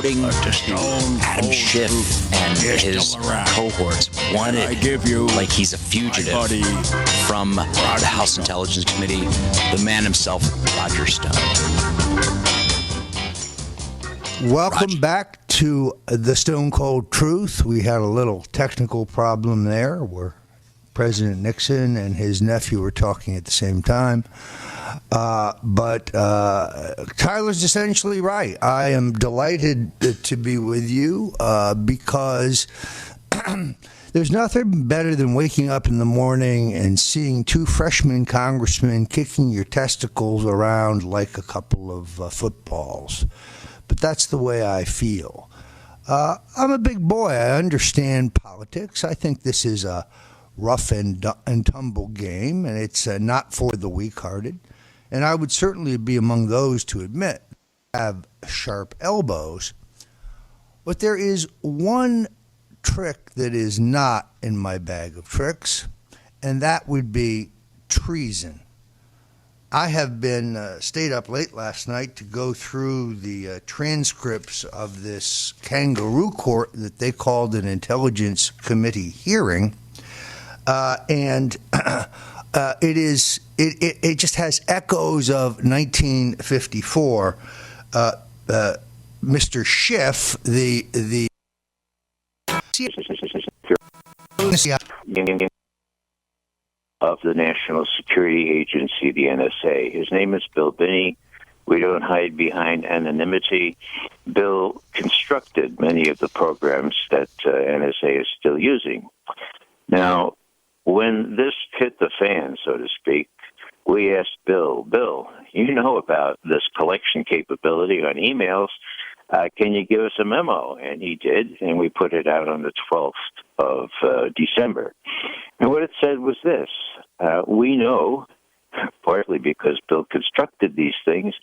quoting Adam Schiff and his cohorts, wanted like he's a fugitive from the House Intelligence Committee, the man himself, Roger Stone. Welcome back to the Stone Cold Truth. We had a little technical problem there where President Nixon and his nephew were talking at the same time. But Tyler's essentially right. I am delighted to be with you because there's nothing better than waking up in the morning and seeing two freshman congressmen kicking your testicles around like a couple of footballs. But that's the way I feel. I'm a big boy. I understand politics. I think this is a rough and tumble game, and it's not for the weak-hearted. And I would certainly be among those to admit I have sharp elbows. But there is one trick that is not in my bag of tricks, and that would be treason. I have been stayed up late last night to go through the transcripts of this kangaroo court that they called an Intelligence Committee hearing, and it just has echoes of 1954. Mr. Schiff, the of the National Security Agency, the NSA. His name is Bill Binney. We don't hide behind anonymity. Bill constructed many of the programs that NSA is still using. Now, when this hit the fan, so to speak, we asked Bill, you know about this collection capability on emails. Can you give us a memo? And he did, and we put it out on the 12th of December. And what it said was this. We know, partly because Bill constructed these things,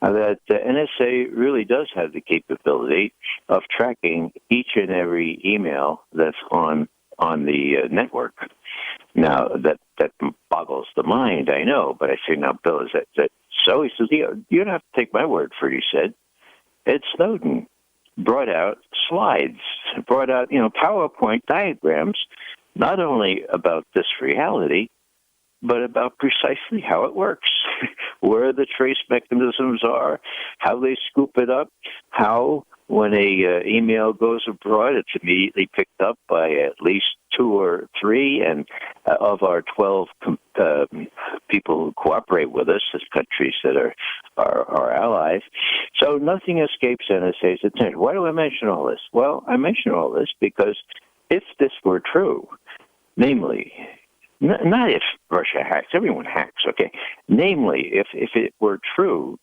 that the NSA really does have the capability of tracking each and every email that's on the network. Now, that boggles the mind, I know, but I say, now, Bill, is that so? He says, you don't have to take my word for it, he said. Ed Snowden brought out slides, brought out, PowerPoint diagrams, not only about this reality, but about precisely how it works, where the trace mechanisms are, how they scoop it up, how when a email goes abroad, it's immediately picked up by at least 2 or 3, and of our 12 people who cooperate with us as countries that are our allies. So nothing escapes NSA's attention. Why do I mention all this? Well, I mention all this because if this were true, namely, not if Russia hacks, everyone hacks, okay? Namely, if it were true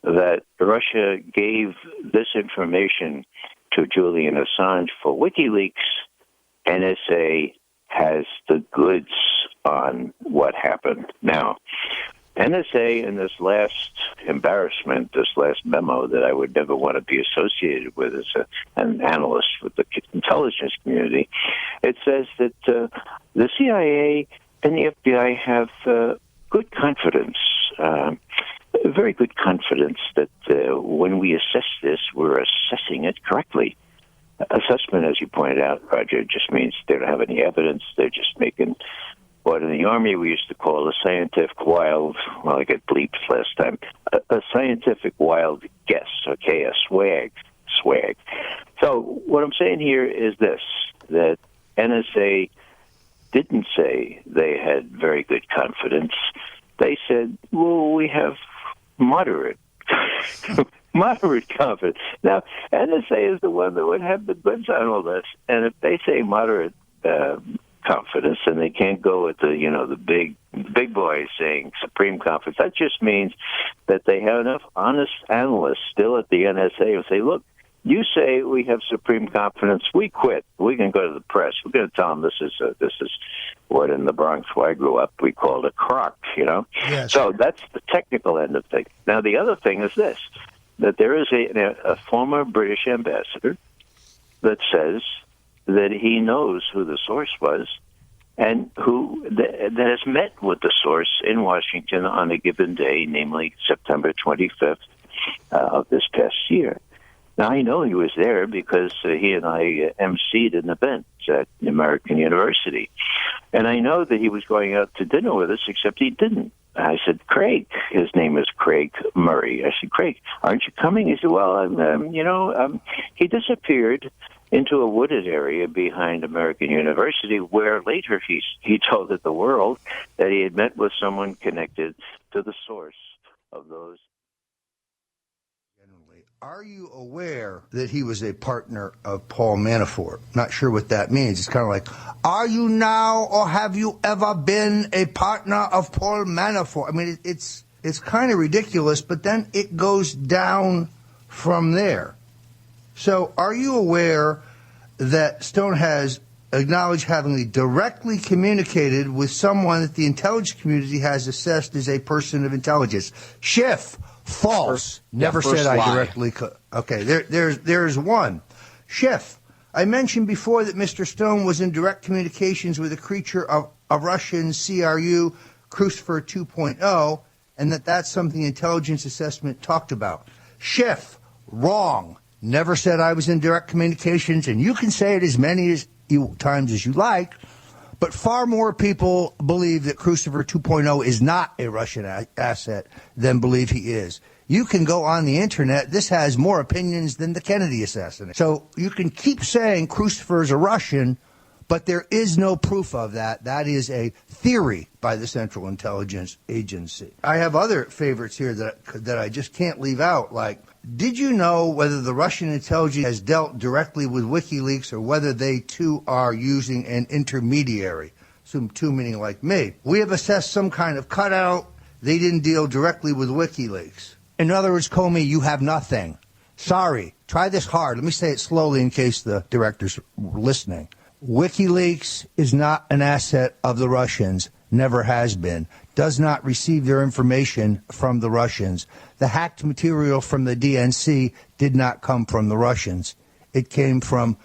that Russia gave this information to Julian Assange for WikiLeaks, NSA has the goods on what happened. Now, NSA in this last embarrassment, this last memo that I would never want to be associated with as an analyst with the intelligence community, it says that the CIA and the FBI have good confidence, very good confidence that when we assess this, we're assessing it correctly. Assessment, as you pointed out, Roger, just means they don't have any evidence. They're just making what in the Army we used to call a scientific wild, well, I got bleeped last time, a scientific wild guess, okay, a swag. So what I'm saying here is this, that NSA didn't say they had very good confidence. They said, well, we have moderate confidence. Now, NSA is the one that would have the goods on all this. And if they say moderate confidence, and they can't go with the big boys saying supreme confidence, that just means that they have enough honest analysts still at the NSA who say, look, you say we have supreme confidence, we quit. We can go to the press. We're going to tell them this is what in the Bronx where I grew up we called a crock, Yes. So that's the technical end of things. Now, the other thing is this, that there is a former British ambassador that says that he knows who the source was and who that has met with the source in Washington on a given day, namely September 25th of this past year. Now, I know he was there because he and I emceed an event at American University. And I know that he was going out to dinner with us, except he didn't. I said, Craig, his name is Craig Murray. I said, Craig, aren't you coming? He said, well, he disappeared into a wooded area behind American University, where later he told the world that he had met with someone connected to the source of those. Are you aware that he was a partner of Paul Manafort? Not sure what that means. It's kind of like, are you now or have you ever been a partner of Paul Manafort? I mean, it's kind of ridiculous, but then it goes down from there. So are you aware that Stone has acknowledged having directly communicated with someone that the intelligence community has assessed as a person of intelligence? Schiff. False. Never said I directly could. Okay, there's one. Schiff. I mentioned before that Mr. Stone was in direct communications with a creature of a Russian CRU, Crucifer 2.0, and that's something the intelligence assessment talked about. Schiff. Wrong. Never said I was in direct communications, and you can say it as many times as you like, but far more people believe that Crucifer 2.0 is not a Russian asset than believe he is. You can go on the internet. This has more opinions than the Kennedy assassination. So you can keep saying Crucifer is a Russian, but there is no proof of that. That is a theory by the Central Intelligence Agency. I have other favorites here that I just can't leave out, like, did you know whether the Russian intelligence has dealt directly with WikiLeaks or whether they, too, are using an intermediary? Some two meaning like me. We have assessed some kind of cutout. They didn't deal directly with WikiLeaks. In other words, Comey, you have nothing. Sorry. Try this hard. Let me say it slowly in case the director's listening. WikiLeaks is not an asset of the Russians. Never has been. Does not receive their information from the Russians. The hacked material from the DNC did not come from the Russians. It came from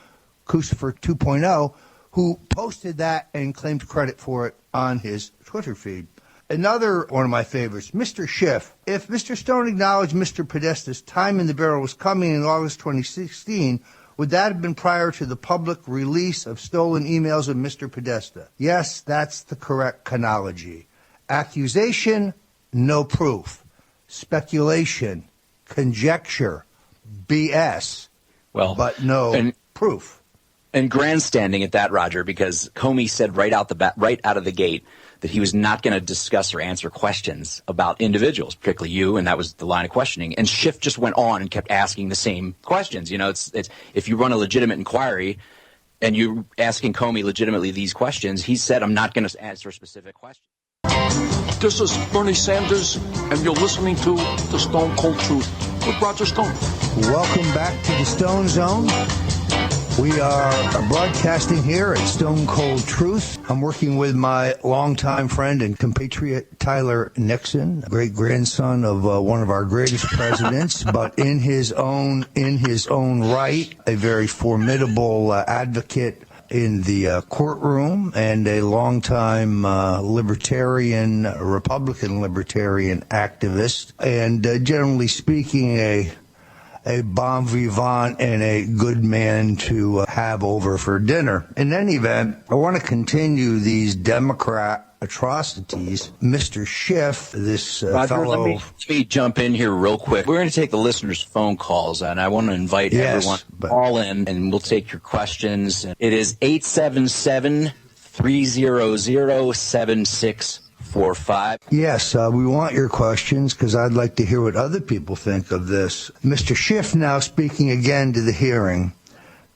Crucifer 2.0, who posted that and claimed credit for it on his Twitter feed. Another one of my favorites, Mr. Schiff. If Mr. Stone acknowledged Mr. Podesta's time in the barrel was coming in August 2016, would that have been prior to the public release of stolen emails of Mr. Podesta? Yes, that's the correct chronology. Accusation, no proof. Speculation, conjecture, BS, but no proof. And grandstanding at that, Roger, because Comey said right out of the gate that he was not going to discuss or answer questions about individuals, particularly you, and that was the line of questioning. And Schiff just went on and kept asking the same questions. You know, it's if you run a legitimate inquiry and you're asking Comey legitimately these questions, he said, I'm not going to answer specific questions. This is Bernie Sanders, and you're listening to The Stone Cold Truth with Roger Stone. Welcome back to the Stone Zone. We are broadcasting here at Stone Cold Truth. I'm working with my longtime friend and compatriot Tyler Nixon, great-grandson of one of our greatest presidents, but in his own right, a very formidable advocate in the courtroom and a longtime Republican libertarian activist, and generally speaking, a bon vivant and a good man to have over for dinner. In any event, I want to continue these Democrat atrocities. Mr. Schiff, this Roger, fellow... Let me jump in here real quick. We're going to take the listeners' phone calls, and I want to invite everyone to call in, and we'll take your questions. It is 877-300-7645. Yes, we want your questions because I'd like to hear what other people think of this. Mr. Schiff now speaking again to the hearing.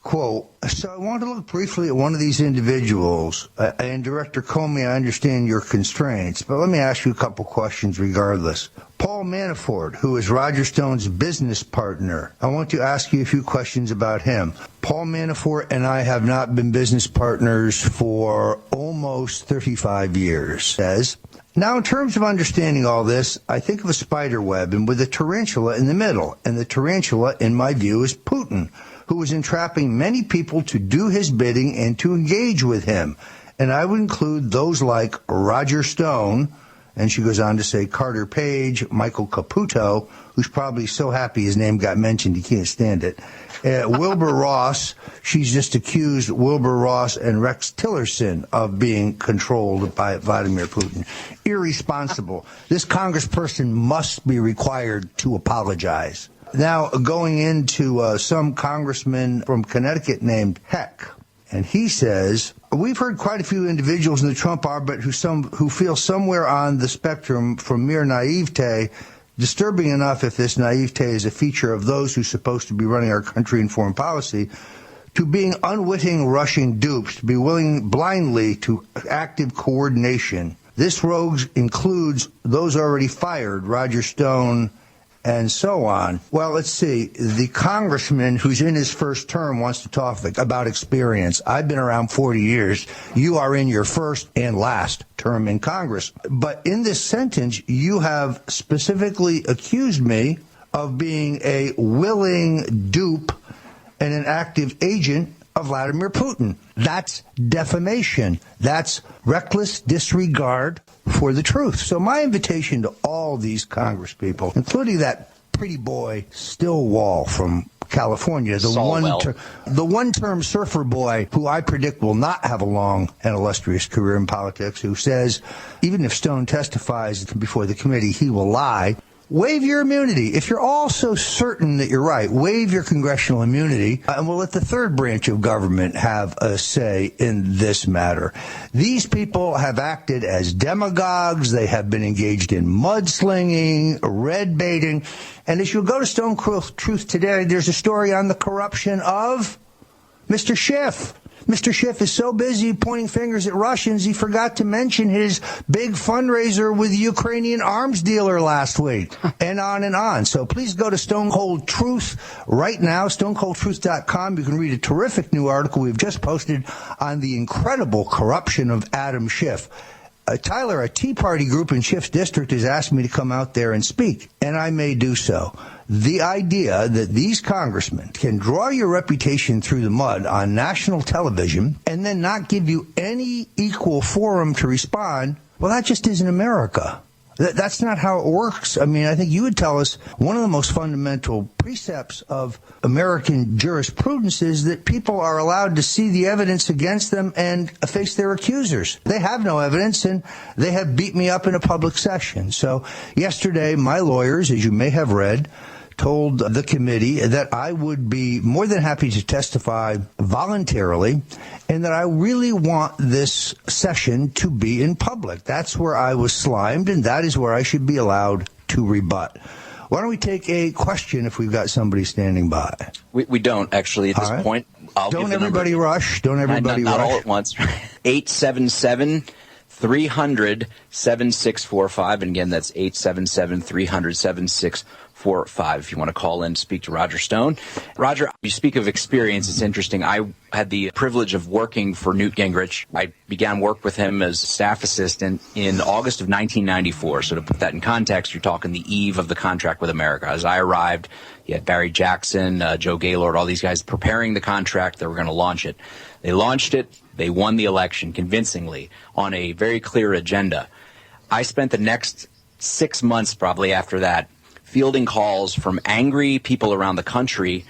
Quote, so I want to look briefly at one of these individuals. And Director Comey, I understand your constraints, but let me ask you a couple questions regardless. Paul Manafort, who is Roger Stone's business partner. I want to ask you a few questions about him. Paul Manafort and I have not been business partners for almost 35 years, says. Now, in terms of understanding all this, I think of a spider web and with a tarantula in the middle. And the tarantula, in my view, is Putin, who is entrapping many people to do his bidding and to engage with him. And I would include those like Roger Stone And she goes on to say Carter Page, Michael Caputo, who's probably so happy his name got mentioned he can't stand it. Wilbur Ross, she's just accused Wilbur Ross and Rex Tillerson of being controlled by Vladimir Putin. Irresponsible. This congressperson must be required to apologize. Now, going into some congressman from Connecticut named Heck, and he says, we've heard quite a few individuals in the Trump orbit who feel somewhere on the spectrum from mere naivete, disturbing enough if this naivete is a feature of those who are supposed to be running our country in foreign policy, to being unwitting Russian dupes, to be willing blindly to active coordination. This rogue includes those already fired, Roger Stone, and so on. Well, let's see. The congressman who's in his first term wants to talk about experience. I've been around 40 years. You are in your first and last term in Congress. But in this sentence, you have specifically accused me of being a willing dupe and an active agent of Vladimir Putin. That's defamation. That's reckless disregard for the truth. So my invitation to all these congresspeople, including that pretty boy Stillwell from California, the one-term surfer boy who I predict will not have a long and illustrious career in politics, who says even if Stone testifies before the committee, he will lie. Waive your immunity. If you're all so certain that you're right, waive your congressional immunity, and we'll let the third branch of government have a say in this matter. These people have acted as demagogues. They have been engaged in mudslinging, red baiting. And as you'll go to Stone Cold Truth today, there's a story on the corruption of Mr. Schiff. Mr. Schiff is so busy pointing fingers at Russians, he forgot to mention his big fundraiser with the Ukrainian arms dealer last week, and on and on. So please go to Stone Cold Truth right now, stonecoldtruth.com. You can read a terrific new article we've just posted on the incredible corruption of Adam Schiff. Tyler, a Tea Party group in Schiff's district has asked me to come out there and speak, and I may do so. The idea that these congressmen can draw your reputation through the mud on national television and then not give you any equal forum to respond, well, that just isn't America. That's not how it works. I mean, I think you would tell us one of the most fundamental precepts of American jurisprudence is that people are allowed to see the evidence against them and face their accusers. They have no evidence, and they have beat me up in a public session. So yesterday, my lawyers, as you may have read, told the committee that I would be more than happy to testify voluntarily and that I really want this session to be in public. That's where I was slimed, and that is where I should be allowed to rebut. Why don't we take a question if we've got somebody standing by? We don't, actually, at this point. Don't everybody rush. Don't everybody rush. Not all at once. 877-300-7645. And again, that's 877-300-7645. If you want to call in, speak to Roger Stone. Roger, you speak of experience. It's interesting. I had the privilege of working for Newt Gingrich. I began work with him as staff assistant in August of 1994. So to put that in context, you're talking the eve of the contract with America. As I arrived, you had Barry Jackson, Joe Gaylord, all these guys preparing the contract. They were going to launch it. They launched it. They won the election convincingly on a very clear agenda. I spent the next 6 months probably after that fielding calls from angry people around the country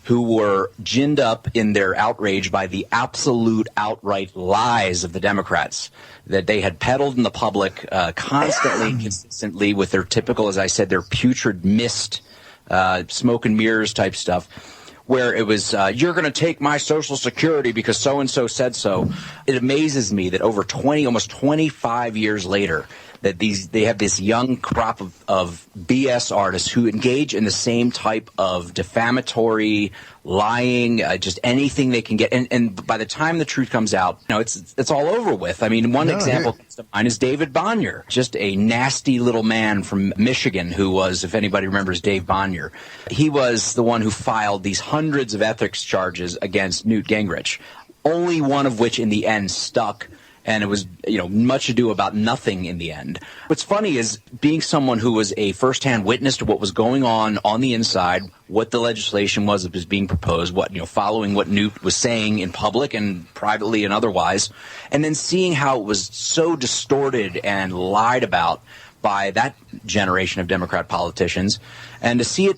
who were ginned up in their outrage by the absolute outright lies of the Democrats that they had peddled in the public constantly, consistently with their typical, as I said, their putrid mist, smoke and mirrors type stuff, where it was, you're going to take my Social Security because so-and-so said so. It amazes me that over almost 25 years later, that they have this young crop of BS artists who engage in the same type of defamatory, lying, just anything they can get. And by the time the truth comes out, it's all over with. I mean, one example comes to mind is David Bonnier, just a nasty little man from Michigan who was, if anybody remembers Dave Bonnier, he was the one who filed these hundreds of ethics charges against Newt Gingrich, only one of which in the end stuck. and it was, much ado about nothing in the end. What's funny is being someone who was a firsthand witness to what was going on the inside, what the legislation was that was being proposed, following what Newt was saying in public and privately and otherwise, and then seeing how it was so distorted and lied about by that generation of Democrat politicians, and to see it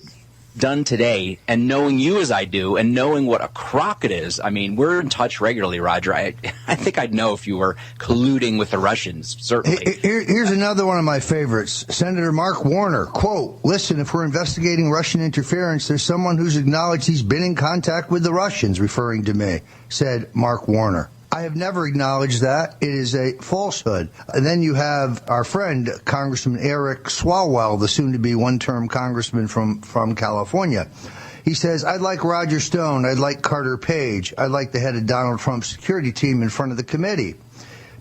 done today, and knowing you as I do, and knowing what a crock it is. I mean, we're in touch regularly, Roger. I think I'd know if you were colluding with the Russians, certainly. Here's another one of my favorites. Senator Mark Warner, quote, "Listen, if we're investigating Russian interference, there's someone who's acknowledged he's been in contact with the Russians," referring to me, said Mark Warner. I have never acknowledged that. It is a falsehood. And then you have our friend, Congressman Eric Swalwell, the soon-to-be one-term congressman from California. He says, "I'd like Roger Stone. I'd like Carter Page. I'd like the head of Donald Trump's security team in front of the committee.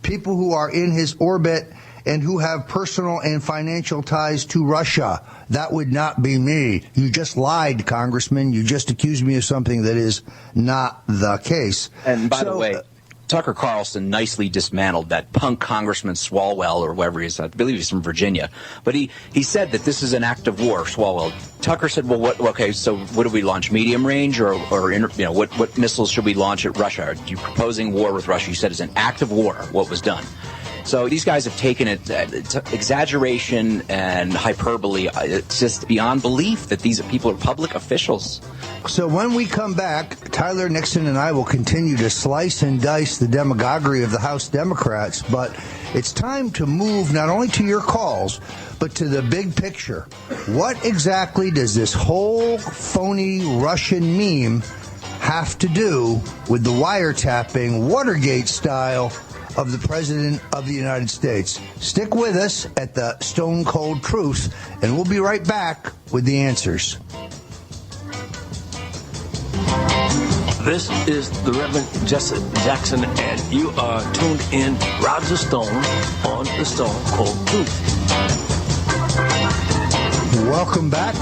People who are in his orbit and who have personal and financial ties to Russia. That would not be me. You just lied, Congressman. You just accused me of something that is not the case." And by the way, Tucker Carlson nicely dismantled that punk Congressman Swalwell, or whoever he is. I believe he's from Virginia. But he said that this is an act of war, Swalwell. Tucker said, well, so what do we launch, medium range, or what missiles should we launch at Russia? Are you proposing war with Russia? He said it's an act of war, what was done. So these guys have taken it, it's exaggeration and hyperbole. It's just beyond belief that these people are public officials. So when we come back, Tyler Nixon and I will continue to slice and dice the demagoguery of the House Democrats, but it's time to move not only to your calls, but to the big picture. What exactly does this whole phony Russian meme have to do with the wiretapping, Watergate style, of the President of the United States? Stick with us at the Stone Cold Truth, and we'll be right back with the answers. This is the Reverend Jesse Jackson, and you are tuned in Roger Stone on the Stone Cold Truth. Welcome back.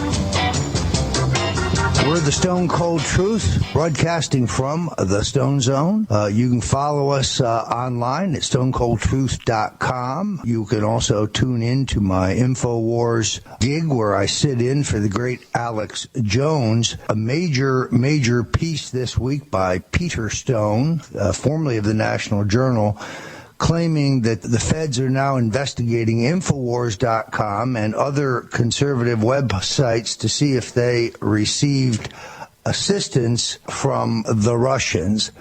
We're the Stone Cold Truth, broadcasting from the Stone Zone. You can follow us online at stonecoldtruth.com. You can also tune in to my InfoWars gig where I sit in for the great Alex Jones. A major piece this week by Peter Stone, formerly of the National Journal, claiming that the feds are now investigating Infowars.com and other conservative websites to see if they received assistance from the Russians.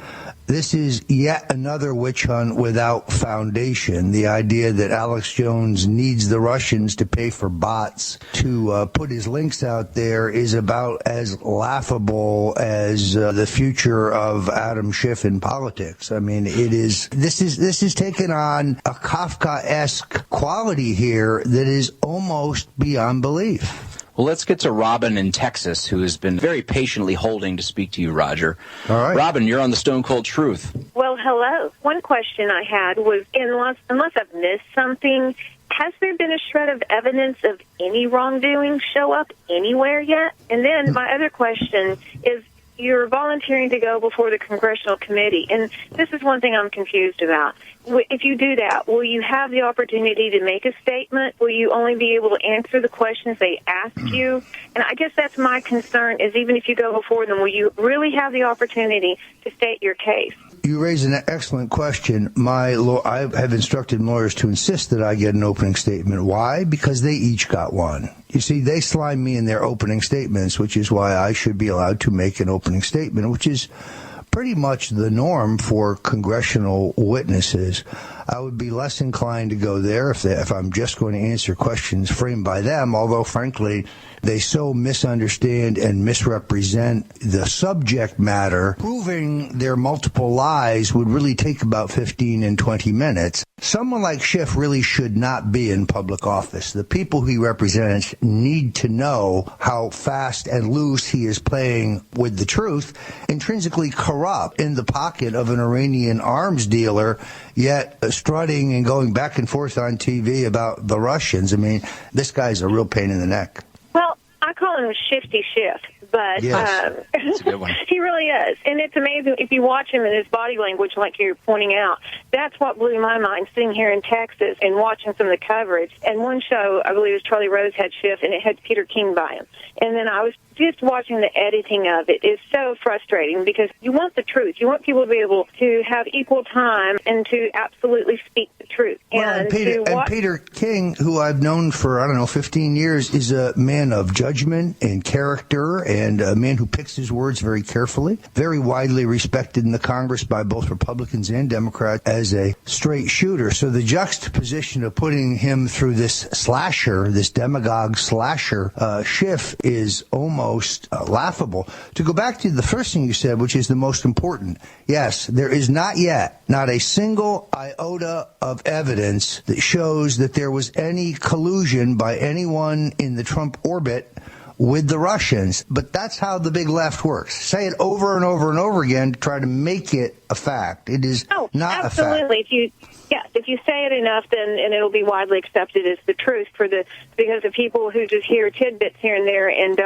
This is yet another witch hunt without foundation. The idea that Alex Jones needs the Russians to pay for bots to put his links out there is about as laughable as the future of Adam Schiff in politics. I mean, this is taken on a Kafkaesque quality here that is almost beyond belief. Well, let's get to Robin in Texas, who has been very patiently holding to speak to you, Roger. All right. Robin, you're on the Stone Cold Truth. Well, hello. One question I had was, unless I've missed something, has there been a shred of evidence of any wrongdoing show up anywhere yet? And then my other question is, you're volunteering to go before the Congressional Committee, and this is one thing I'm confused about. If you do that, will you have the opportunity to make a statement? Will you only be able to answer the questions they ask you? And I guess that's my concern, is even if you go before them, will you really have the opportunity to state your case? You raise an excellent question. I have instructed lawyers to insist that I get an opening statement. Why? Because they each got one. You see, they slime me in their opening statements, which is why I should be allowed to make an opening statement, which is pretty much the norm for congressional witnesses. I would be less inclined to go there if I'm just going to answer questions framed by them, although, frankly, they so misunderstand and misrepresent the subject matter. Proving their multiple lies would really take about 15 and 20 minutes. Someone like Schiff really should not be in public office. The people he represents need to know how fast and loose he is playing with the truth, intrinsically corrupt in the pocket of an Iranian arms dealer, yet strutting and going back and forth on TV about the Russians. I mean, this guy's a real pain in the neck. Well, I call him Shifty Schiff But Yes. That's a good one. he really is. And it's amazing if you watch him in his body language, like you're pointing out. That's what blew my mind, sitting here in Texas and watching some of the coverage. And one show, I believe it was Charlie Rose had Schiff, and it had Peter King by him. And then I was just watching the editing of it. It's so frustrating because you want the truth. You want people to be able to have equal time and to absolutely speak the truth. Well, and Peter King, who I've known for, 15 years, is a man of judgment and character and a man who picks his words very carefully, very widely respected in the Congress by both Republicans and Democrats as a straight shooter. So the juxtaposition of putting him through this slasher, this demagogue slasher Schiff is almost laughable. To go back to the first thing you said, which is the most important, yes, there is not a single iota of evidence that shows that there was any collusion by anyone in the Trump orbit with the Russians. But that's how the big left works. Say it over and over and over again to try to make it a fact. It is not absolutely. a fact. If you say it enough, then and it'll be widely accepted as the truth because of people who just hear tidbits here and there and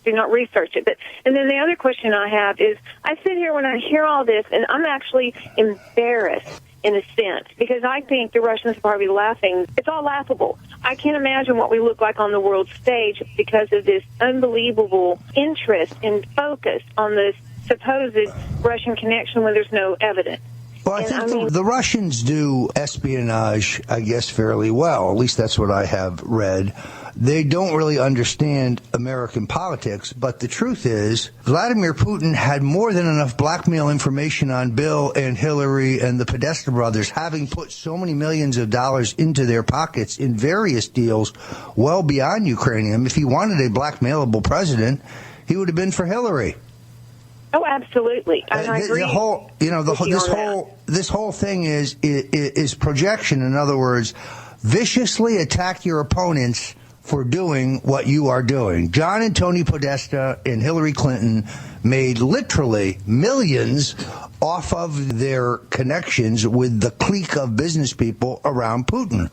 do not research it. And then the other question I have is, I sit here when I hear all this, and I'm actually embarrassed in a sense, because I think the Russians are probably laughing. It's all laughable. I can't imagine what we look like on the world stage because of this unbelievable interest and focus on this supposed Russian connection when there's no evidence. Well, I think the Russians do espionage, I guess, fairly well. At least that's what I have read. They don't really understand American politics, but the truth is Vladimir Putin had more than enough blackmail information on Bill and Hillary and the Podesta brothers, having put so many millions of dollars into their pockets in various deals well beyond Ukrainian. If he wanted a blackmailable president, he would have been for Hillary. Oh, absolutely. I agree. This whole thing is projection. In other words, viciously attack your opponents for doing what you are doing. John and Tony Podesta and Hillary Clinton made literally millions off of their connections with the clique of business people around Putin.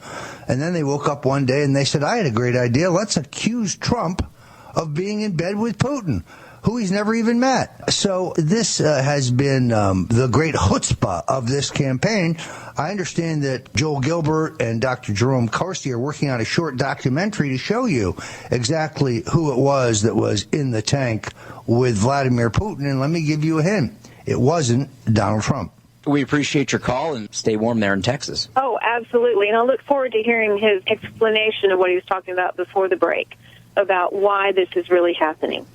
And then they woke up one day and they said, I had a great idea. Let's accuse Trump of being in bed with Putin, who he's never even met. So this has been the great chutzpah of this campaign. I understand that Joel Gilbert and Dr. Jerome Corsi are working on a short documentary to show you exactly who it was that was in the tank with Vladimir Putin. And let me give you a hint. It wasn't Donald Trump. We appreciate your call, and stay warm there in Texas. Oh, absolutely. And I look forward to hearing his explanation of what he was talking about before the break, about why this is really happening.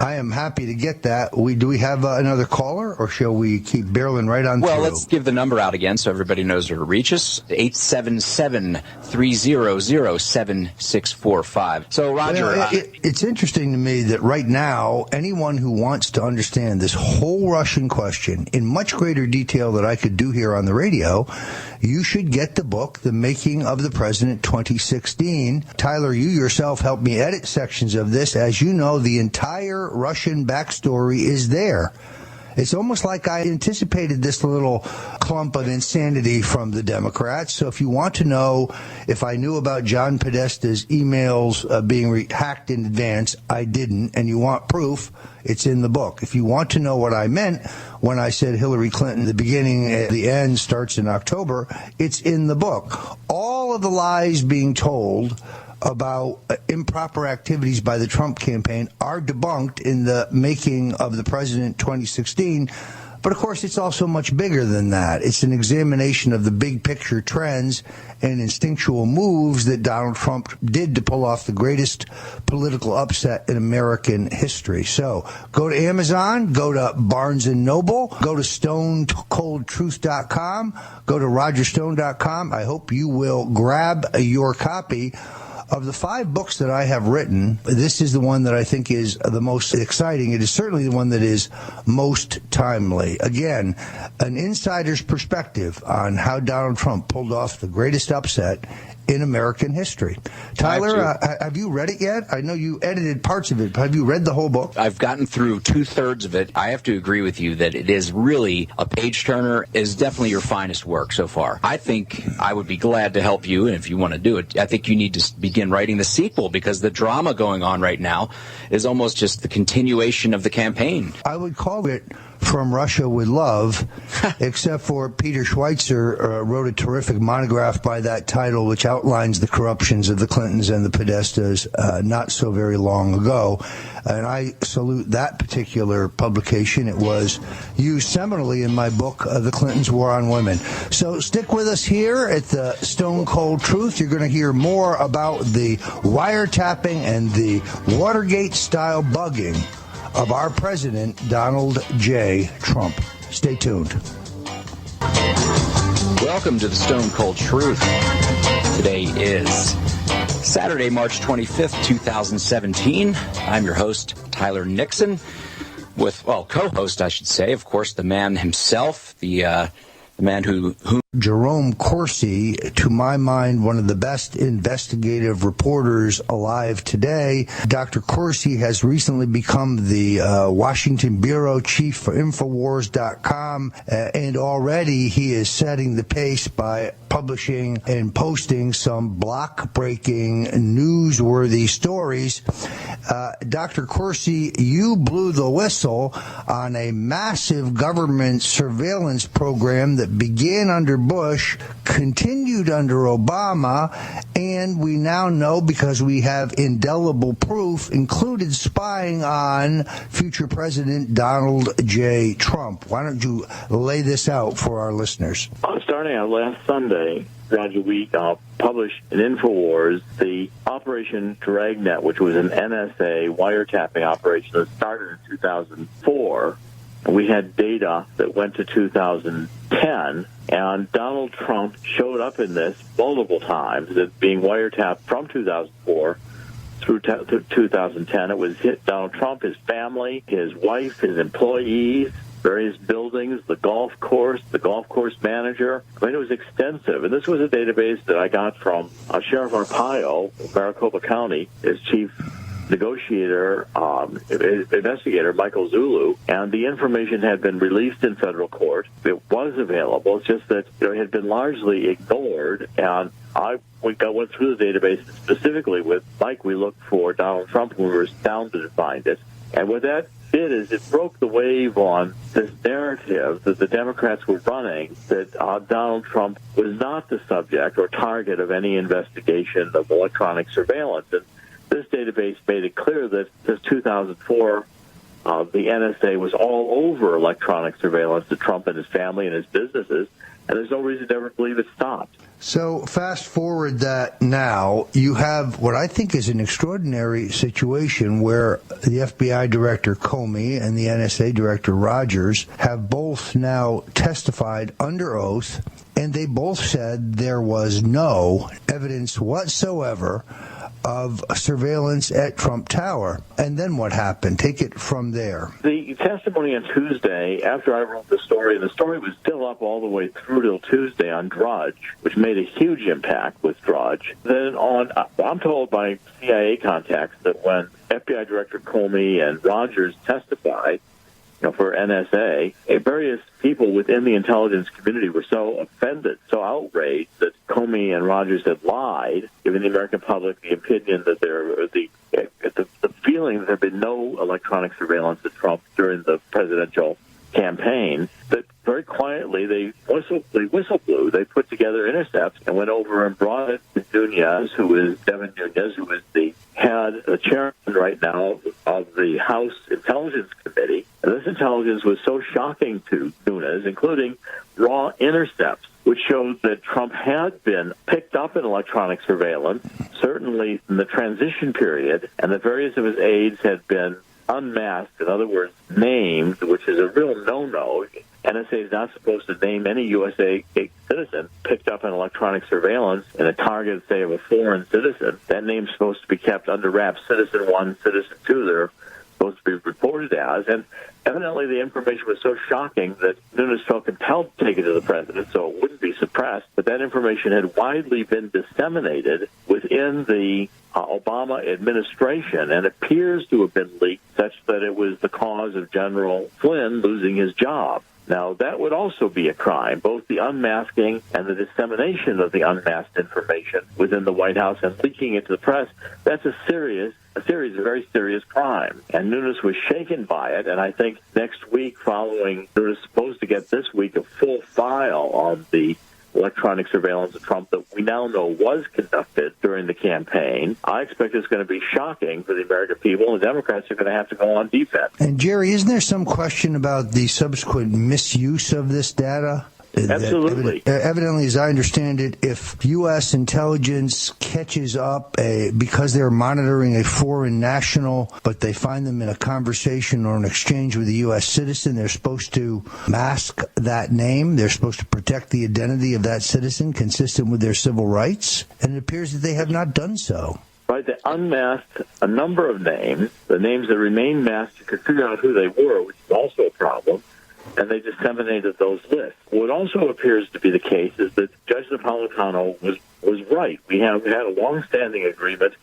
I am happy to get that. Do we have another caller, or shall we keep barreling right on through? Well, let's give the number out again so everybody knows where to reach us. 877-300-7645. So, Roger. It's interesting to me that right now, anyone who wants to understand this whole Russian question in much greater detail than I could do here on the radio, you should get the book, The Making of the President 2016. Tyler, you yourself helped me edit sections of this. As you know, the entire Russian backstory is there. It's almost like I anticipated this little clump of insanity from the Democrats. So if you want to know if I knew about John Podesta's emails being hacked in advance, I didn't. And you want proof, it's in the book. If you want to know what I meant when I said Hillary Clinton, the beginning, the end starts in October, it's in the book. All of the lies being told about improper activities by the Trump campaign are debunked in The Making of the President 2016. But, of course, it's also much bigger than that. It's an examination of the big picture trends and instinctual moves that Donald Trump did to pull off the greatest political upset in American history. So go to Amazon, go to Barnes & Noble, go to StoneColdTruth.com, go to RogerStone.com. I hope you will grab your copy. Of the 5 books that I have written, this is the one that I think is the most exciting. It is certainly the one that is most timely. Again, an insider's perspective on how Donald Trump pulled off the greatest upset in American history. Tyler, have you read it yet? I know you edited parts of it, but have you read the whole book? I've gotten through 2/3 of it. I have to agree with you that it is really a page-turner, is definitely your finest work so far. I think I would be glad to help you, and if you want to do it, I think you need to begin writing the sequel, because the drama going on right now is almost just the continuation of the campaign. I would call it From Russia with Love, except for Peter Schweitzer wrote a terrific monograph by that title, which outlines the corruptions of the Clintons and the Podestas not so very long ago. And I salute that particular publication. It was used seminally in my book, The Clintons' War on Women. So stick with us here at the Stone Cold Truth. You're going to hear more about the wiretapping and the Watergate-style bugging of our president, Donald J. Trump. Stay tuned. Welcome to the Stone Cold Truth. Today is Saturday, March 25th, 2017. I'm your host, Tyler Nixon, with, co-host, I should say, of course, the man himself, the man who Jerome Corsi, to my mind, one of the best investigative reporters alive today. Dr. Corsi has recently become the Washington bureau chief for Infowars.com, and already he is setting the pace by publishing and posting some block-breaking, newsworthy stories. Dr. Corsi, you blew the whistle on a massive government surveillance program that began under Bush, continued under Obama, and we now know, because we have indelible proof, included spying on future President Donald J. Trump. Why don't you lay this out for our listeners? Starting out last Sunday, Roger, we published in Infowars the Operation Dragnet, which was an NSA wiretapping operation that started in 2004. And we had data that went to 2010, and Donald Trump showed up in this multiple times, it being wiretapped from 2004 through 2010. It was Donald Trump, his family, his wife, his employees, various buildings, the golf course manager. I mean, it was extensive. And this was a database that I got from Sheriff Arpaio of Maricopa County, his chief negotiator, investigator, Michael Zulu, and the information had been released in federal court. It was available. It's just that it had been largely ignored, and I went through the database specifically with Mike. We looked for Donald Trump, and we were astounded to find it. And what that did is it broke the wave on this narrative that the Democrats were running, that Donald Trump was not the subject or target of any investigation of electronic surveillance. And this database made it clear that since 2004, the NSA was all over electronic surveillance of Trump and his family and his businesses, and there's no reason to ever believe it stopped. So fast forward that now, you have what I think is an extraordinary situation where the FBI Director Comey and the NSA Director Rogers have both now testified under oath, and they both said there was no evidence whatsoever of surveillance at Trump Tower. And then what happened? Take it from there. The testimony on Tuesday, after I wrote the story, and the story was still up all the way through till Tuesday on Drudge, which made a huge impact with Drudge. Then I'm told by CIA contacts that when FBI Director Comey and Rogers testified, for NSA, various people within the intelligence community were so offended, so outraged that Comey and Rogers had lied, giving the American public the opinion that the feeling that there had been no electronic surveillance of Trump during the presidential campaign, that very quietly they whistle blew. They put together intercepts and went over and brought it to Devin Nunes, who is the chairman right now of the House Intelligence Committee. And this intelligence was so shocking to Nunes, including raw intercepts, which showed that Trump had been picked up in electronic surveillance, certainly in the transition period, and that various of his aides had been unmasked, in other words, named, which is a real no-no. NSA is not supposed to name any USA citizen picked up in electronic surveillance in a target, say, of a foreign citizen. That name's supposed to be kept under wraps. Citizen 1, Citizen 2, they're supposed to be reported as. And evidently the information was so shocking that Nunes felt compelled to take it to the president so it wouldn't be suppressed. But that information had widely been disseminated within the Obama administration and appears to have been leaked such that it was the cause of General Flynn losing his job. Now, that would also be a crime, both the unmasking and the dissemination of the unmasked information within the White House and leaking it to the press. That's a series of very serious crimes. And Nunes was shaken by it, and I think next week following, Nunes is supposed to get this week a full file on the electronic surveillance of Trump that we now know was conducted during the campaign. I expect it's going to be shocking for the American people, and the Democrats are going to have to go on defense. And, Jerry, isn't there some question about the subsequent misuse of this data? Absolutely. Evidently, as I understand it, if U.S. intelligence catches up because they're monitoring a foreign national, but they find them in a conversation or an exchange with a U.S. citizen, they're supposed to mask that name. They're supposed to protect the identity of that citizen consistent with their civil rights. And it appears that they have not done so. Right, they unmasked a number of names. The names that remain masked, you could figure out who they were, which is also a problem. And they disseminated those lists. What also appears to be the case is that Judge Napolitano was right. We have had a long-standing agreement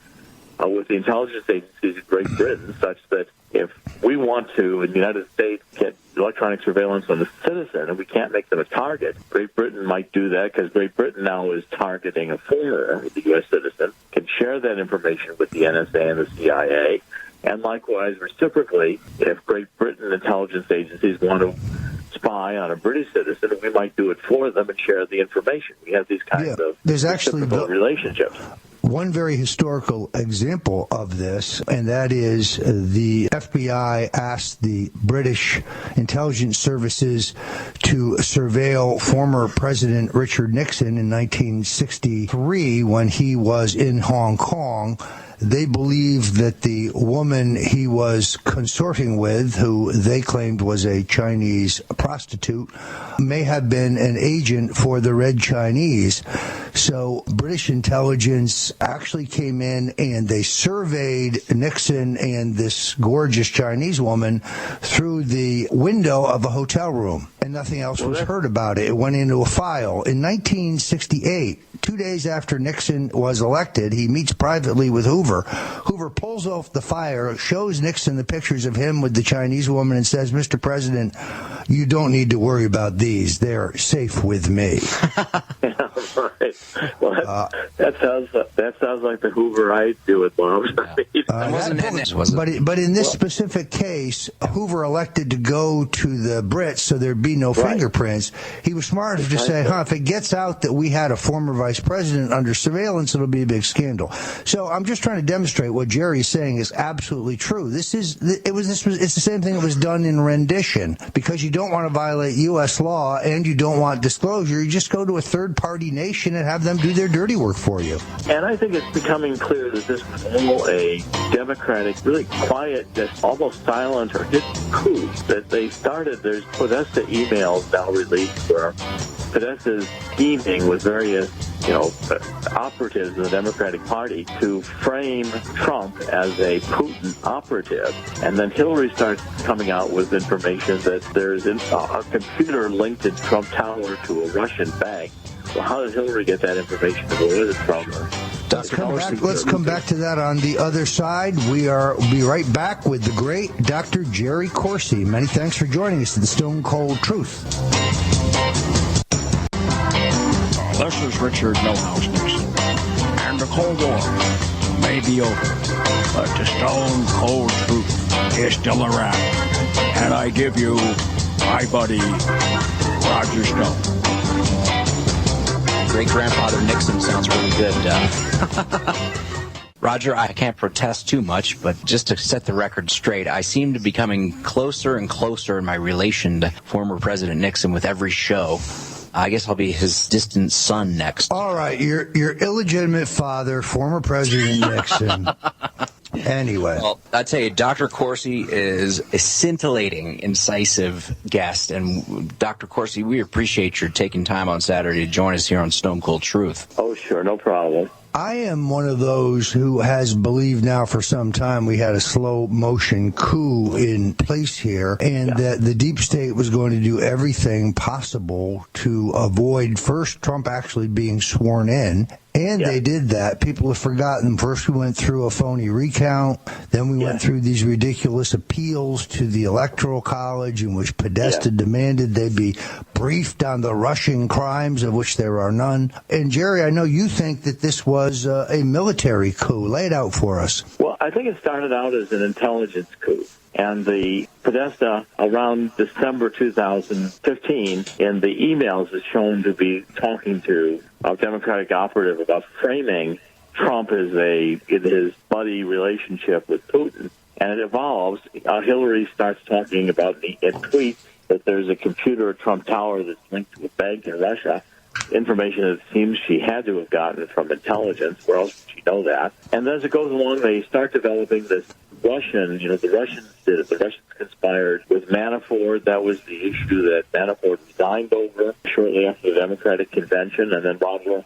with the intelligence agencies in Great Britain such that if we want to, in the United States, get electronic surveillance on a citizen and we can't make them a target, Great Britain might do that because Great Britain now is targeting a foreigner, the U.S. citizen, can share that information with the NSA and the CIA. And likewise, reciprocally, if Great Britain intelligence agencies want to spy on a British citizen, we might do it for them and share the information. We have these kinds of reciprocal relationships. One very historical example of this, and that is the FBI asked the British intelligence services to surveil former President Richard Nixon in 1963 when he was in Hong Kong. They believed that the woman he was consorting with, who they claimed was a Chinese prostitute, may have been an agent for the Red Chinese. So British intelligence actually came in and they surveyed Nixon and this gorgeous Chinese woman through the window of a hotel room. And nothing else was heard about it. It went into a file. In 1968, 2 days after Nixon was elected, he meets privately with Hoover. Hoover pulls off the fire, shows Nixon the pictures of him with the Chinese woman and says, "Mr. President, you don't need to worry about these. They're safe with me." Yeah, right. Well, that sounds like the Hooverite do it, Bob. But in this specific case, Hoover elected to go to the Brits so there'd be no fingerprints. He was smart enough to say, if it gets out that we had a former vice president under surveillance, it'll be a big scandal. So I'm just trying to demonstrate what Jerry's saying is absolutely true. It's the same thing that was done in rendition. Because you don't want to violate U.S. law and you don't want disclosure, you just go to a third-party nation and have them do their dirty work for you. And I think it's becoming clear that this was all a Democratic, really quiet, just almost silent or hidden coup that they started. There's Podesta emails now released where Podesta's scheming with various, operatives in the Democratic Party to frame Trump as a Putin operative. And then Hillary starts coming out with information that there's a computer linked in Trump Tower to a Russian bank. Well, how did Hillary get that information? Where is it from? Let's come back to that on the other side. We'll be right back with the great Dr. Jerry Corsi. Many thanks for joining us to the Stone Cold Truth. This is Richard Milhouse Nixon, and the Cold War may be over, but the Stone Cold Truth is still around. And I give you my buddy, Roger Stone. Great-grandfather Nixon sounds really good. Roger, I can't protest too much, but just to set the record straight, I seem to be coming closer and closer in my relation to former President Nixon with every show. I guess I'll be his distant son next. All right, your illegitimate father, former President Nixon. Anyway. Well, I tell you, Dr. Corsi is a scintillating, incisive guest. And Dr. Corsi, we appreciate your taking time on Saturday to join us here on Stone Cold Truth. Oh, sure, no problem. I am one of those who has believed now for some time we had a slow motion coup in place here, and that the deep state was going to do everything possible to avoid first Trump actually being sworn in. And they did that. People have forgotten. First, we went through a phony recount. Then we went through these ridiculous appeals to the Electoral College in which Podesta demanded they be briefed on the Russian crimes, of which there are none. And, Jerry, I know you think that this was a military coup. Lay it out for us. Well, I think it started out as an intelligence coup. And the Podesta, around December 2015, in the emails is shown to be talking to a Democratic operative about framing Trump as in his buddy relationship with Putin. And it evolves. Hillary starts talking about in tweets that there's a computer at Trump Tower that's linked to a bank in Russia. Information that it seems she had to have gotten from intelligence. Where else would she know that? And as it goes along, they start developing this Russian, the Russians did it. The Russians conspired with Manafort. That was the issue that Manafort resigned over shortly after the Democratic convention. And then, Roger,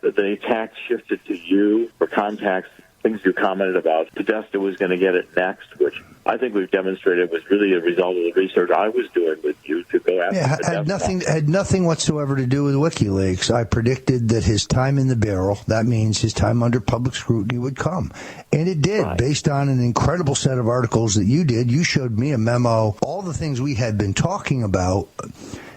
the attack shifted to you for contacts, things you commented about. Podesta was going to get it next, which I think we've demonstrated was really a result of the research I was doing with you to go after had nothing whatsoever to do with WikiLeaks. I predicted that his time in the barrel, that means his time under public scrutiny, would come. And it did, based on an incredible set of articles that you did. You showed me a memo, all the things we had been talking about,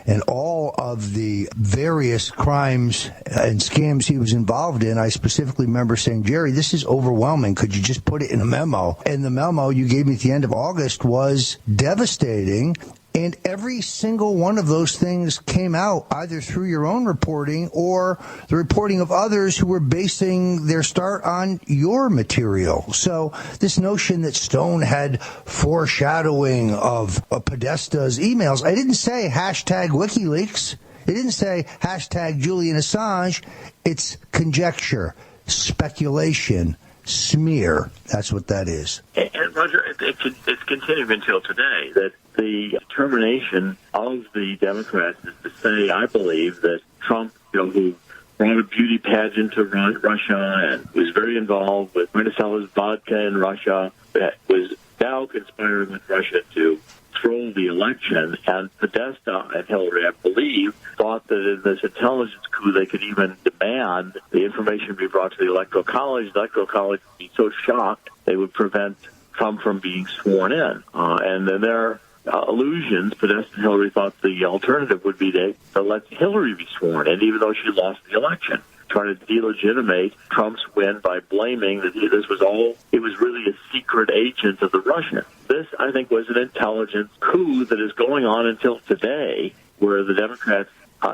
and all of the various crimes and scams he was involved in. I specifically remember saying, Jerry, this is overwhelming. Could you just put it in a memo? And the memo you gave me at the end of August was devastating. And every single one of those things came out either through your own reporting or the reporting of others who were basing their start on your material. So this notion that Stone had foreshadowing of Podesta's emails, I didn't say hashtag WikiLeaks. It didn't say hashtag Julian Assange. It's conjecture, speculation, smear. That's what that is. And Roger, it's continuing until today that the determination of the Democrats is to say, I believe, that Trump, who brought a beauty pageant to Russia and was very involved with trying to sell his vodka in Russia, that was now conspiring with Russia to throw the election. And Podesta and Hillary, I believe, thought that in this intelligence coup they could even demand the information be brought to the Electoral College. The Electoral College would be so shocked they would prevent Trump from being sworn in. And then their illusions, Podesta and Hillary thought the alternative would be to let Hillary be sworn in, even though she lost the election, trying to delegitimate Trump's win by blaming that this was all, it was really a secret agent of the Russians. This, I think, was an intelligence coup that is going on until today, where the Democrats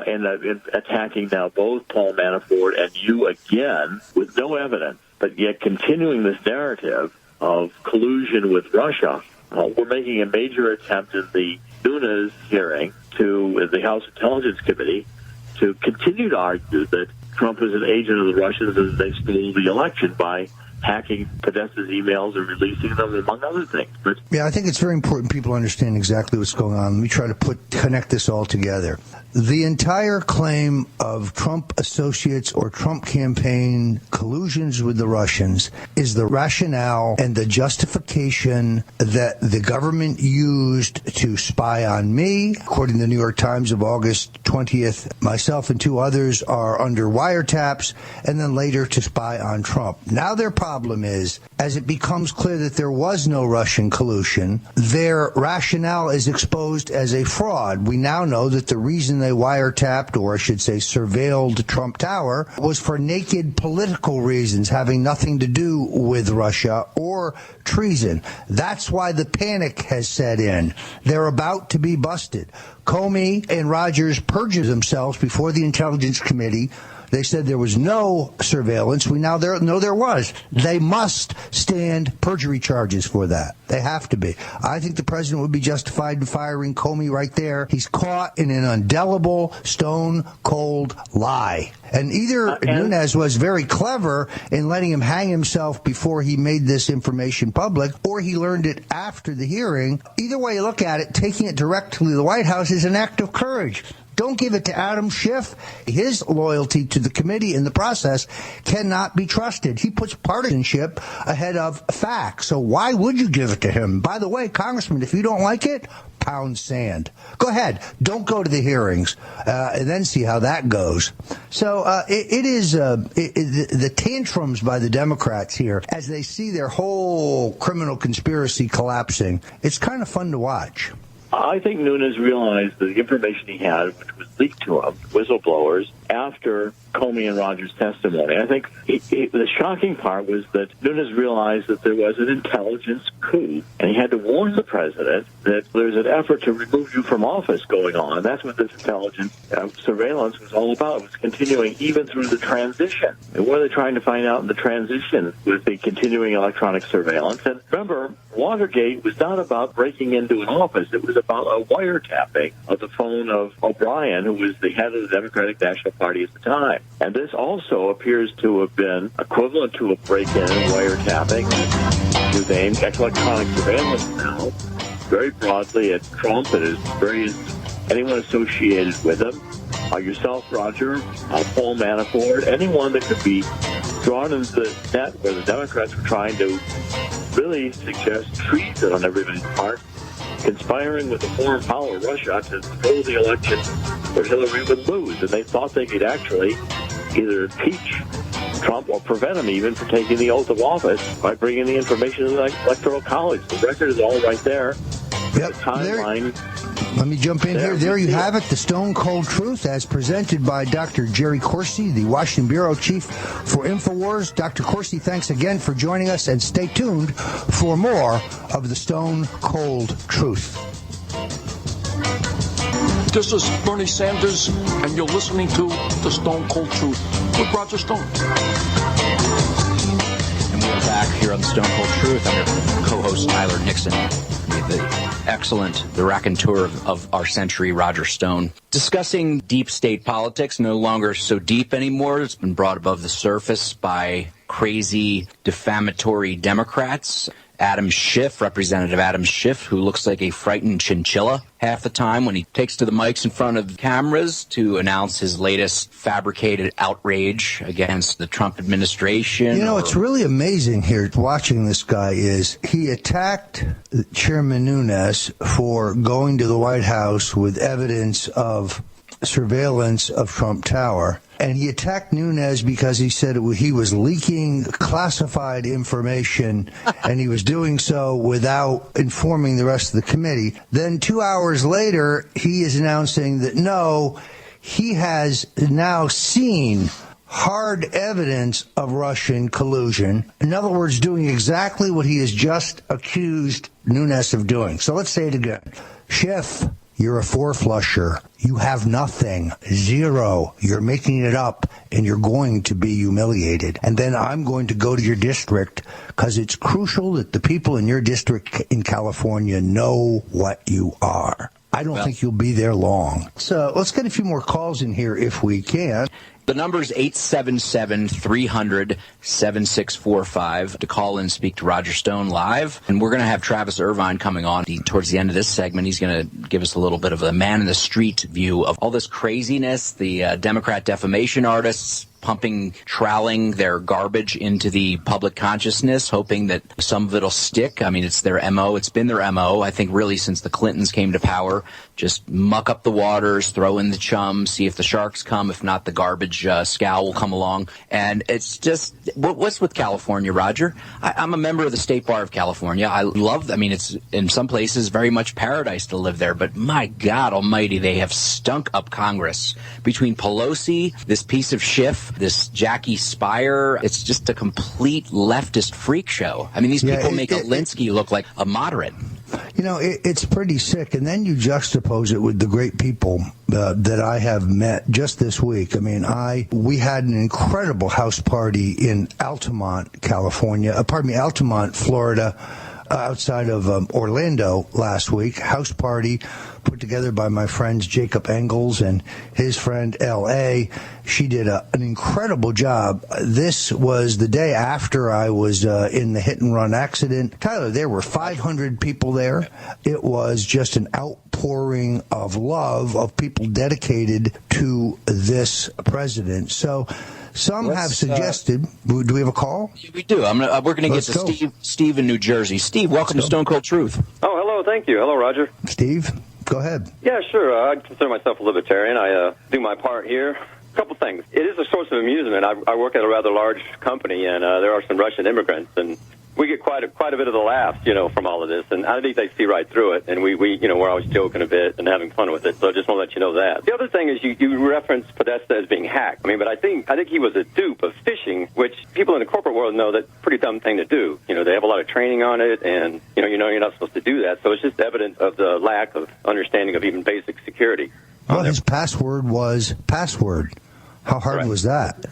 end up attacking now both Paul Manafort and you again with no evidence, but yet continuing this narrative of collusion with Russia. We're making a major attempt in the Nunes hearing to the House Intelligence Committee to continue to argue that Trump is an agent of the Russians and they stole the election by hacking Podesta's emails and releasing them, among other things. But I think it's very important people understand exactly what's going on. Let me try to connect this all together. The entire claim of Trump associates or Trump campaign collusions with the Russians is the rationale and the justification that the government used to spy on me. According to the New York Times of August 20th, myself and two others are under wiretaps, and then later to spy on Trump. Now their problem is, as it becomes clear that there was no Russian collusion, their rationale is exposed as a fraud. We now know that the reason they wiretapped, or I should say surveilled Trump Tower, was for naked political reasons having nothing to do with Russia or treason. That's why the panic has set in. They're about to be busted. Comey and Rogers perjured themselves before the Intelligence Committee. They said there was no surveillance. We now know there was. They must stand perjury charges for that. They have to be. I think the president would be justified in firing Comey right there. He's caught in an indelible, stone-cold lie. And either Nunes was very clever in letting him hang himself before he made this information public, or he learned it after the hearing. Either way you look at it, taking it directly to the White House is an act of courage. Don't give it to Adam Schiff. His loyalty to the committee in the process cannot be trusted. He puts partisanship ahead of facts. So why would you give it to him? By the way, Congressman, if you don't like it, pound sand. Go ahead. Don't go to the hearings and then see how that goes. So the tantrums by the Democrats here as they see their whole criminal conspiracy collapsing. It's kind of fun to watch. I think Nunes realized that the information he had, which was leaked to him, whistleblowers, after Comey and Rogers' testimony. I think the shocking part was that Nunes realized that there was an intelligence coup, and he had to warn the president that there's an effort to remove you from office going on. That's what this intelligence surveillance was all about. It was continuing even through the transition. And what are they trying to find out in the transition with the continuing electronic surveillance? And remember, Watergate was not about breaking into an office. It was about a wiretapping of the phone of O'Brien, who was the head of the Democratic National Party at the time. And this also appears to have been equivalent to a break-in and wiretapping with aimed at electronic surveillance now, very broadly at Trump and anyone associated with him, yourself, Roger, Paul Manafort, anyone that could be drawn into the net where the Democrats were trying to really suggest treason on everybody's part, conspiring with the foreign power, Russia, to throw the election where Hillary would lose. And they thought they could actually either impeach Trump or prevent him even from taking the oath of office by bringing the information to the Electoral College. The record is all right there. Yep. The timeline. Let me jump in here. There you have it, the Stone Cold Truth, as presented by Dr. Jerry Corsi, the Washington Bureau Chief for InfoWars. Dr. Corsi, thanks again for joining us, and stay tuned for more of the Stone Cold Truth. This is Bernie Sanders, and you're listening to The Stone Cold Truth with Roger Stone. And we're back here on The Stone Cold Truth. I'm your co-host, Tyler Nixon. The excellent, the raconteur of our century, Roger Stone, discussing deep state politics, no longer so deep anymore. It's been brought above the surface by crazy, defamatory Democrats. Adam Schiff, Representative Adam Schiff, who looks like a frightened chinchilla half the time when he takes to the mics in front of cameras to announce his latest fabricated outrage against the Trump administration. You know, what's really amazing here watching this guy is he attacked Chairman Nunes for going to the White House with evidence of surveillance of Trump Tower. And he attacked Nunes because he said he was leaking classified information, and he was doing so without informing the rest of the committee. Then 2 hours later, he is announcing that no, he has now seen hard evidence of Russian collusion. In other words, doing exactly what he has just accused Nunes of doing. So let's say it again. Schiff, you're a four-flusher. You have nothing. Zero. You're making it up, and you're going to be humiliated. And then I'm going to go to your district because it's crucial that the people in your district in California know what you are. I don't think you'll be there long. So let's get a few more calls in here if we can. The number is 877-300-7645 to call and speak to Roger Stone live. And we're going to have Travis Irvine coming on towards the end of this segment. He's going to give us a little bit of a man-in-the-street view of all this craziness, the Democrat defamation artists troweling their garbage into the public consciousness, hoping that some of it'll stick. I mean, it's their MO. It's been their MO, I think, really since the Clintons came to power. Just muck up the waters, throw in the chum, see if the sharks come. If not, the garbage scow will come along. And it's just, what's with California, Roger? I'm a member of the State Bar of California. It's in some places very much paradise to live there. But my God almighty, they have stunk up Congress. Between Pelosi, this piece of Schiff, this Jackie Spire, it's just a complete leftist freak show. I mean, these people make Alinsky look like a moderate. You know, it's pretty sick. And then you juxtapose it with the great people that I have met just this week. I mean, we had an incredible house party in Altamont, Florida. outside of Orlando last week. House party put together by my friends Jacob Engels and his friend L.A. She did an incredible job. This was the day after I was in the hit-and-run accident. Tyler, there were 500 people there. It was just an outpouring of love of people dedicated to this president. So some have suggested. Do we have a call? We do. We're going to get to Steve in New Jersey. Steve, welcome to Stone Cold Truth. Oh, hello. Thank you. Hello, Roger. Steve, go ahead. Yeah, sure. I consider myself a libertarian. I do my part here. A couple things. It is a source of amusement. I work at a rather large company, and there are some Russian immigrants, and we get quite a bit of the laughs, from all of this, and I think they see right through it, and we're always joking a bit and having fun with it. So I just want to let you know that. The other thing is you referenced Podesta as being hacked. But I think he was a dupe of phishing, which people in the corporate world know that's a pretty dumb thing to do. They have a lot of training on it, and you're not supposed to do that. So it's just evidence of the lack of understanding of even basic security. Well, his password was password. How hard was that?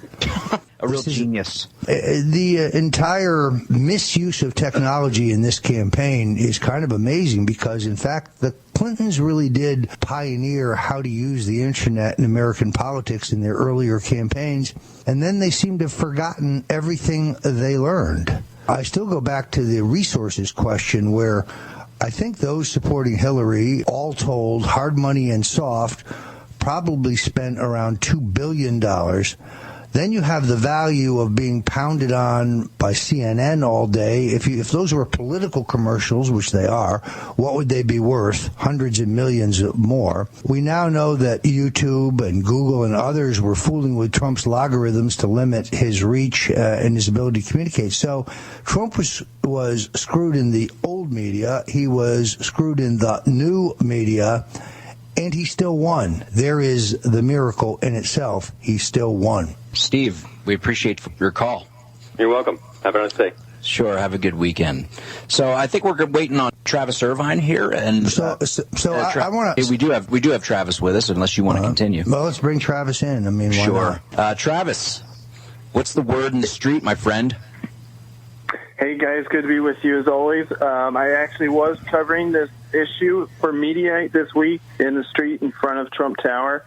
A real genius. The entire misuse of technology in this campaign is kind of amazing because, in fact, the Clintons really did pioneer how to use the internet in American politics in their earlier campaigns, and then they seem to have forgotten everything they learned. I still go back to the resources question where I think those supporting Hillary, all told, hard money and soft, probably spent around $2 billion. Then you have the value of being pounded on by CNN all day. If those were political commercials, which they are, what would they be worth? Hundreds of millions more. We now know that YouTube and Google and others were fooling with Trump's logarithms to limit his reach and his ability to communicate. So Trump was screwed in the old media. He was screwed in the new media. And he still won. There is the miracle in itself. He still won. Steve, we appreciate your call. You're welcome. Have a nice day. Sure. Have a good weekend. So I think we're waiting on Travis Irvine here, and I want to. We do have Travis with us, unless you want to continue. Well, let's bring Travis in. Why sure. not? Travis, what's the word in the street, my friend? Hey, guys, good to be with you as always. I actually was covering this issue for Mediate this week in the street in front of Trump Tower.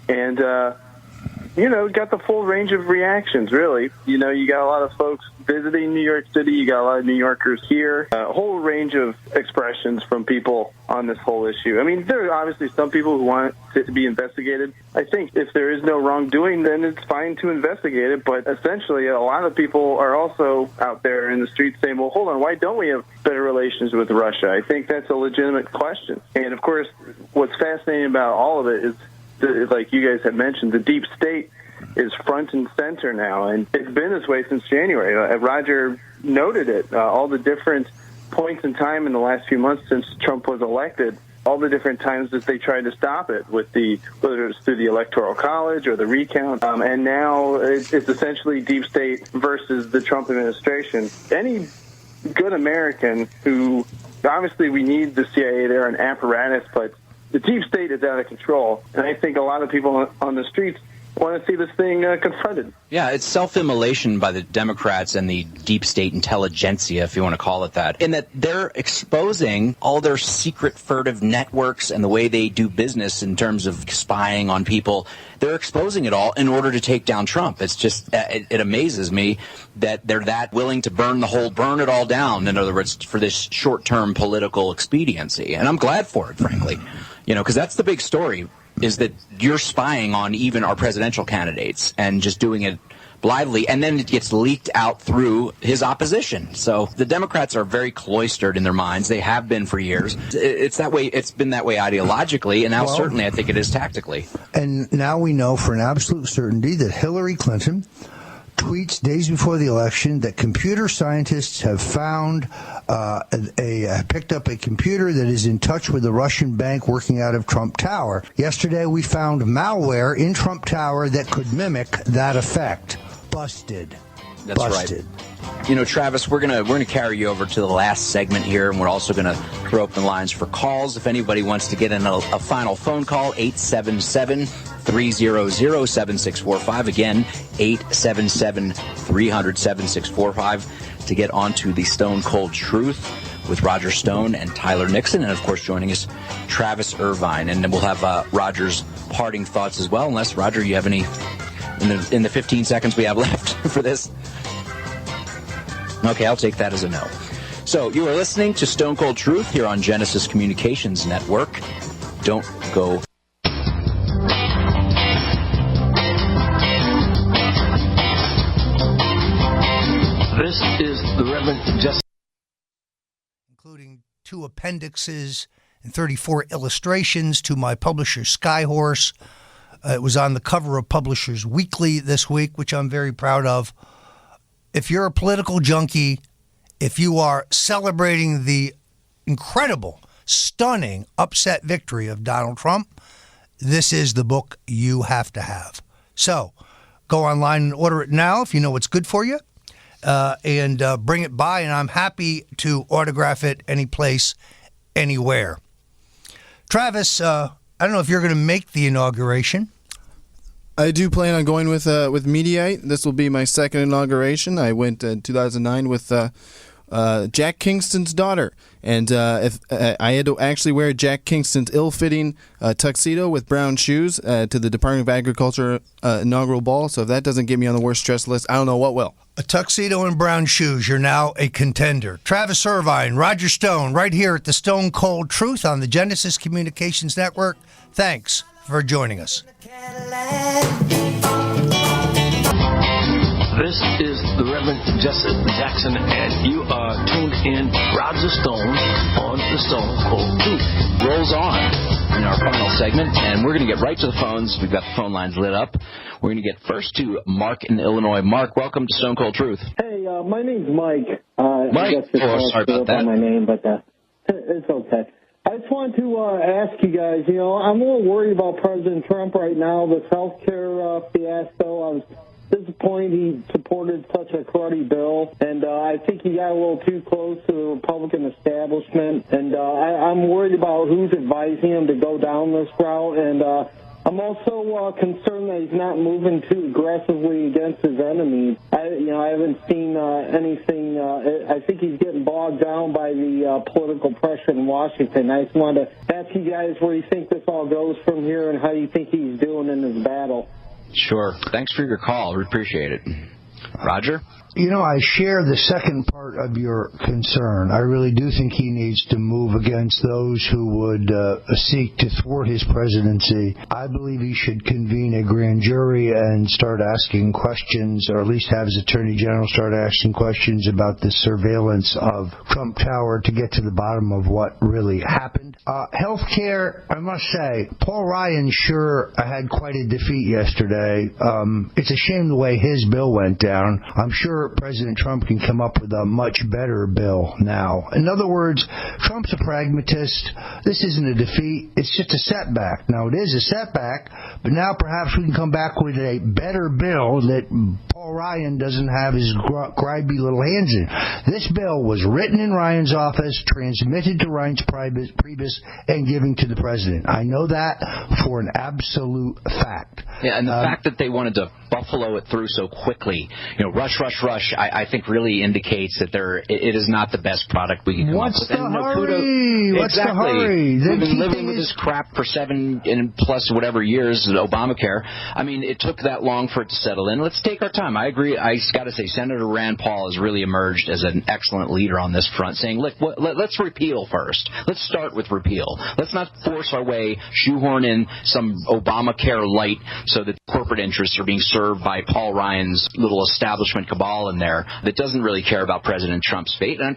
And, got the full range of reactions, really. You got a lot of folks visiting New York City. You got a lot of New Yorkers here. A whole range of expressions from people on this whole issue. There are obviously some people who want it to be investigated. I think if there is no wrongdoing, then it's fine to investigate it. But essentially, a lot of people are also out there in the streets saying, well, hold on, why don't we have better relations with Russia? I think that's a legitimate question. And, of course, what's fascinating about all of it is, like you guys had mentioned, the deep state is front and center now, and it's been this way since January. Roger noted it. All the different points in time in the last few months since Trump was elected, all the different times that they tried to stop it, whether it's through the Electoral College or the recount, and now it's essentially deep state versus the Trump administration. Any good American who, obviously we need the CIA, they're an apparatus, but the deep state is out of control, and I think a lot of people on the streets want to see this thing confronted. Yeah, it's self-immolation by the Democrats and the deep state intelligentsia, if you want to call it that, in that they're exposing all their secret furtive networks and the way they do business in terms of spying on people. They're exposing it all in order to take down Trump. It's just, it amazes me that they're that willing to burn it all down, in other words, for this short-term political expediency. And I'm glad for it, frankly, because that's the big story, is that you're spying on even our presidential candidates and just doing it blithely, and then it gets leaked out through his opposition. So the Democrats are very cloistered in their minds. They have been for years. It's that way. It's been that way ideologically, and now certainly I think it is tactically. And now we know for an absolute certainty that Hillary Clinton tweets days before the election that computer scientists have found picked up a computer that is in touch with the Russian bank working out of Trump Tower. Yesterday, we found malware in Trump Tower that could mimic that effect. Busted. That's Busted. Right. Travis, we're gonna carry you over to the last segment here, and we're also gonna throw open lines for calls. If anybody wants to get in a final phone call, 877-300-7645. Again, 877-300-7645 to get onto the Stone Cold Truth. with Roger Stone and Tyler Nixon, and of course joining us, Travis Irvine. And then we'll have Roger's parting thoughts as well, unless, Roger, you have any in the 15 seconds we have left for this? Okay, I'll take that as a no. So you are listening to Stone Cold Truth here on Genesis Communications Network. Don't go. This is the Reverend Jesse. Including 2 appendixes and 34 illustrations to my publisher, Skyhorse. It was on the cover of Publishers Weekly this week, which I'm very proud of. If you're a political junkie, if you are celebrating the incredible, stunning, upset victory of Donald Trump, this is the book you have to have. So go online and order it now if you know what's good for you, and bring it by, and I'm happy to autograph it any place, anywhere. Travis, I don't know if you're going to make the inauguration. I do plan on going with Mediaite. This will be my second inauguration. I went in 2009 with Jack Kingston's daughter, and if I had to actually wear Jack Kingston's ill-fitting tuxedo with brown shoes to the Department of Agriculture inaugural ball. So if that doesn't get me on the worst stress list, I don't know what will. A tuxedo and brown shoes. You're now a contender. Travis Irvine, Roger Stone, right here at the Stone Cold Truth on the Genesis Communications Network. Thanks for joining us. This is the Reverend Jesse Jackson, and you are tuned in Roger Stone on the Stone Cold Truth. Rolls on in our final segment, and we're going to get right to the phones. We've got the phone lines lit up. We're going to get first to Mark in Illinois. Mark, welcome to Stone Cold Truth. Hey, my name's Mike. Mike, sorry about that. My name, but it's okay. I just want to ask you guys, I'm a little worried about President Trump right now, this health care fiasco. I was disappointed he supported such a cruddy bill, and I think he got a little too close to the Republican establishment, and I'm worried about who's advising him to go down this route, and I'm also concerned that he's not moving too aggressively against his enemies. I haven't seen anything. I think he's getting bogged down by the political pressure in Washington. I just wanted to ask you guys where you think this all goes from here and how you think he's doing in his battle. Sure. Thanks for your call. We appreciate it. Roger? I share the second part of your concern. I really do think he needs to move against those who would seek to thwart his presidency. I believe he should convene a grand jury and start asking questions, or at least have his attorney general start asking questions about the surveillance of Trump Tower to get to the bottom of what really happened. Health care, I must say, Paul Ryan sure had quite a defeat yesterday. It's a shame the way his bill went down. I'm sure President Trump can come up with a much better bill now. In other words, Trump's a pragmatist. This isn't a defeat. It's just a setback. Now, it is a setback, but now perhaps we can come back with a better bill that Paul Ryan doesn't have his grimy little hands in. This bill was written in Ryan's office, transmitted to Reince Priebus, and given to the president. I know that for an absolute fact. Yeah, and the fact that they wanted to buffalo it through so quickly, rush, I think really indicates that it is not the best product we can come up with. What's the hurry? What's the hurry? We've been living with this crap for 7 and plus whatever years, Obamacare. I mean, it took that long for it to settle in. Let's take our time. I agree. I got to say, Senator Rand Paul has really emerged as an excellent leader on this front, saying, look, let's repeal first. Let's start with repeal. Let's not force our way, shoehorn in some Obamacare light so that corporate interests are being served by Paul Ryan's little establishment cabal in there that doesn't really care about President Trump's fate. And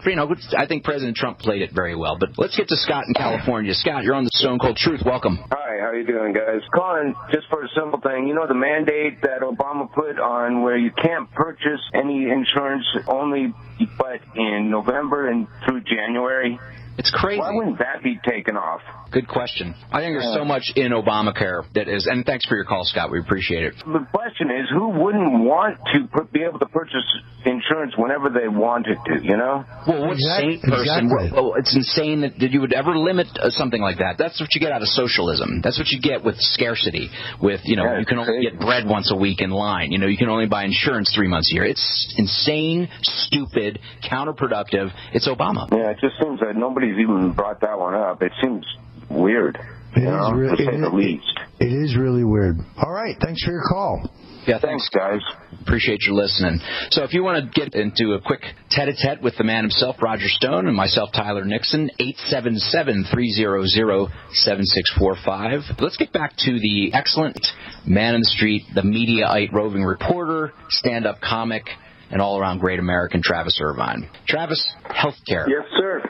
I think President Trump played it very well. But let's get to Scott in California. Scott, you're on the Stone Cold Truth. Welcome. Hi, how you doing, guys? Calling just for a simple thing. The mandate that Obama put on where you can't purchase any insurance only but in November and through January. It's crazy. Why wouldn't that be taken off? Good question. I think there's so much in Obamacare that is, and thanks for your call, Scott. We appreciate it. The question is, who wouldn't want to be able to purchase insurance whenever they wanted to, you know? Well, what sane person? Well, it's insane that you would ever limit something like that. That's what you get out of socialism. That's what you get with scarcity. With, you can only get bread once a week in line. You can only buy insurance 3 months a year. It's insane, stupid, counterproductive. It's Obama. Yeah, it just seems that nobody's even brought that one up. It seems weird, to say the least. It is really weird. All right, thanks for your call. Yeah, thanks, guys. Appreciate you listening. So if you want to get into a quick tete-a-tete with the man himself, Roger Stone, and myself, Tyler Nixon, 877-300-7645. Let's get back to the excellent man in the street, the Mediaite roving reporter, stand-up comic, and all-around great American, Travis Irvine. Travis, healthcare. Yes, sir.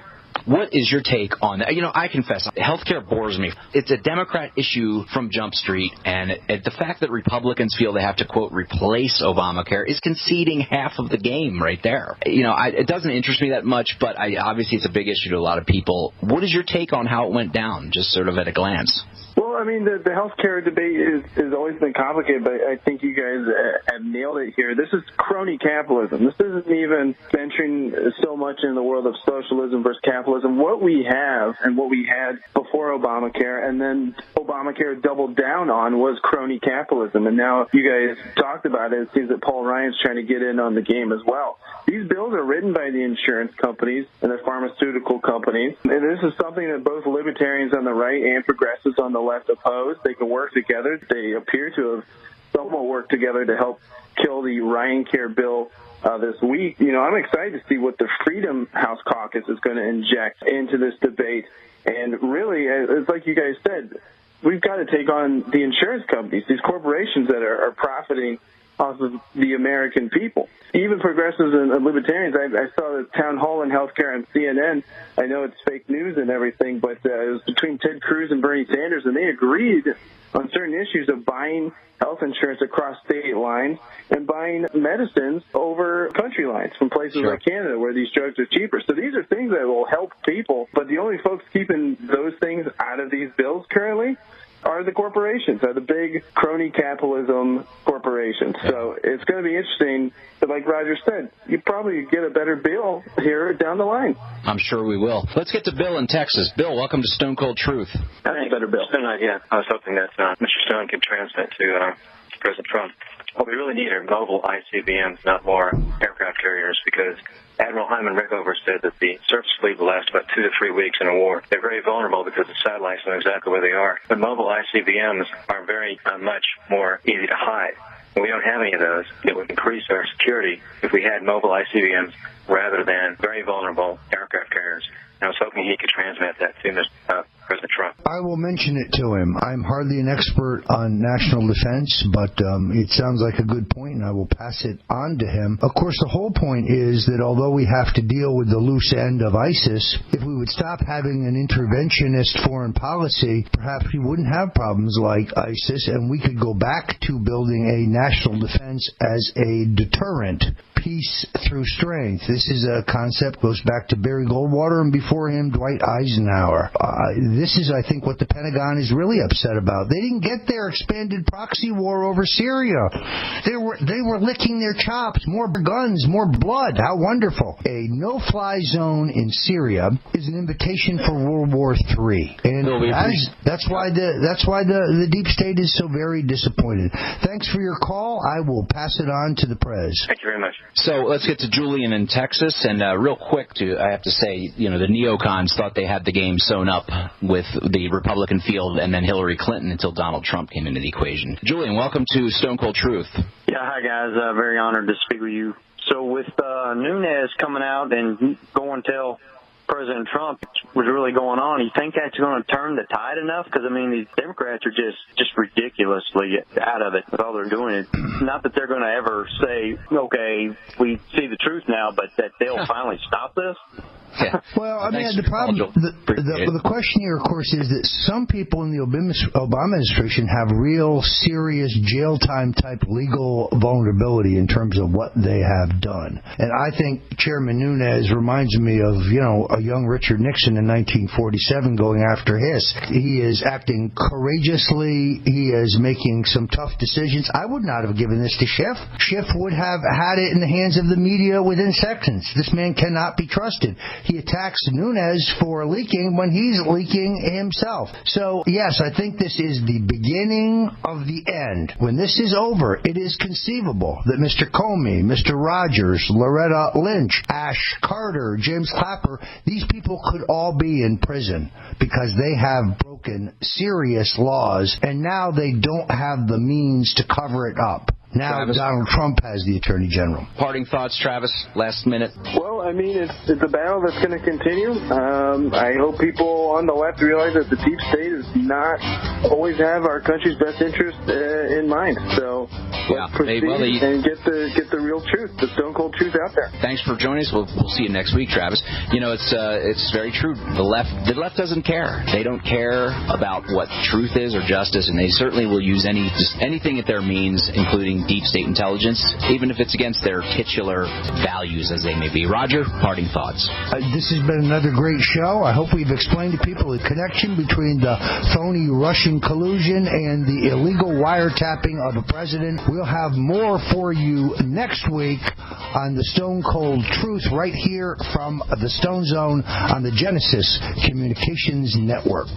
What is your take on that? I confess, healthcare bores me. It's a Democrat issue from Jump Street, and the fact that Republicans feel they have to, quote, replace Obamacare is conceding half of the game right there. It doesn't interest me that much, but obviously it's a big issue to a lot of people. What is your take on how it went down, just sort of at a glance? Well, I mean, the healthcare debate has always been complicated, but I think you guys have nailed it here. This is crony capitalism. This isn't even venturing so much in the world of socialism versus capitalism. What we have and what we had before Obamacare and then Obamacare doubled down on was crony capitalism. And now you guys talked about it. It seems that Paul Ryan's trying to get in on the game as well. These bills are written by the insurance companies and the pharmaceutical companies. And this is something that both libertarians on the right and progressives on the left oppose. They can work together. They appear to have somewhat worked together to help kill the Ryan Care bill this week. I'm excited to see what the Freedom House Caucus is going to inject into this debate. And really, it's like you guys said, we've got to take on the insurance companies, these corporations that are profiting off of the American people. Even progressives and libertarians, I saw the town hall in healthcare on CNN. I know it's fake news and everything, but it was between Ted Cruz and Bernie Sanders, and they agreed on certain issues of buying health insurance across state lines and buying medicines over country lines from places like Canada where these drugs are cheaper. So these are things that will help people, but the only folks keeping those things out of these bills currently are the corporations, are the big crony capitalism corporations. So it's going to be interesting. But like Roger said, you probably get a better bill here down the line. I'm sure we will. Let's get to Bill in Texas. Bill, welcome to Stone Cold Truth. Hey, better bill. Yeah, I was hoping that Mr. Stone could transmit to President Trump. What we really need are mobile ICBMs, not more aircraft carriers, because Admiral Hyman Rickover said that the surface fleet will last about 2 to 3 weeks in a war. They're very vulnerable because the satellites know exactly where they are. But mobile ICBMs are very much more easy to hide. And we don't have any of those. It would increase our security if we had mobile ICBMs rather than very vulnerable aircraft carriers. And I was hoping he could transmit that to President Trump. I will mention it to him. I'm hardly an expert on national defense, but it sounds like a good point, and I will pass it on to him. Of course, the whole point is that although we have to deal with the loose end of ISIS, if we would stop having an interventionist foreign policy, perhaps we wouldn't have problems like ISIS, and we could go back to building a national defense as a deterrent. Peace through strength. This is a concept goes back to Barry Goldwater and before him Dwight Eisenhower. This is, I think, what the Pentagon is really upset about. They didn't get their expanded proxy war over Syria. They were licking their chops. More guns, more blood. How wonderful! A no-fly zone in Syria is an invitation for World War III, and that's why the deep state is so very disappointed. Thanks for your call. I will pass it on to the Prez. Thank you very much. So let's get to Julian in Texas, and real quick, I have to say, the neocons thought they had the game sewn up with the Republican field and then Hillary Clinton until Donald Trump came into the equation. Julian, welcome to Stone Cold Truth. Yeah, hi guys. Very honored to speak with you. So with Nunes coming out and going to tell President Trump was really going on, you think that's going to turn the tide enough? Because, these Democrats are just ridiculously out of it with all they're doing. Not that they're going to ever say, okay, we see the truth now, but that they'll finally stop this. Well, I mean, the problem, the question here, of course, is that some people in the Obama administration have real serious jail time type legal vulnerability in terms of what they have done. And I think Chairman Nunes reminds me of, a young Richard Nixon in 1947 going after Hiss. He is acting courageously. He is making some tough decisions. I would not have given this to Schiff. Schiff would have had it in the hands of the media within seconds. This man cannot be trusted. He attacks Nunes for leaking when he's leaking himself. So, yes, I think this is the beginning of the end. When this is over, it is conceivable that Mr. Comey, Mr. Rogers, Loretta Lynch, Ash Carter, James Clapper, these people could all be in prison because they have broken serious laws, and now they don't have the means to cover it up. Now Travis. Donald Trump has the Attorney General. Parting thoughts, Travis, last minute. Well, I mean, it's a battle that's going to continue. I hope people on the left realize that the deep state does not always have our country's best interest in mind. So let's proceed and get the real truth, the stone cold truth out there. Thanks for joining us. We'll see you next week, Travis. It's very true. The left doesn't care. They don't care about what truth is or justice, and they certainly will use anything at their means, including deep state intelligence, even if it's against their titular values as they may be. Roger, parting thoughts. This has been another great show. I hope we've explained to people the connection between the phony Russian collusion and the illegal wiretapping of the president. We'll have more for you next week on the Stone Cold Truth right here from the Stone Zone on the Genesis Communications Network.